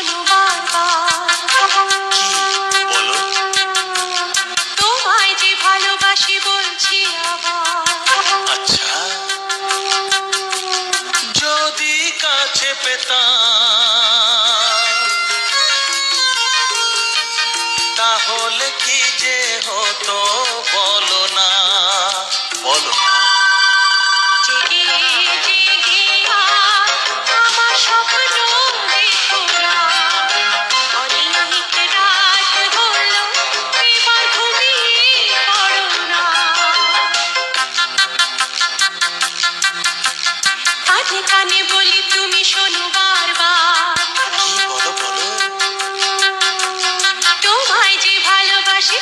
শোনো বারবার। কি বলো? তোমায় যে ভালোবাসি বলছি আবার। আচ্ছা, যদি কাছে পেতাম তাহলে কি যে হতো বলো না, বলো না। জেগে জেগে আর আমার স্বপ্ন দেখো না, অনেক রাত হলো এবার ঘুমিয়ে পড়ো না। কানে কানে বলি তুমি শোনো বারবার। কি বলো বলো? তোমায় যে ভালোবাসি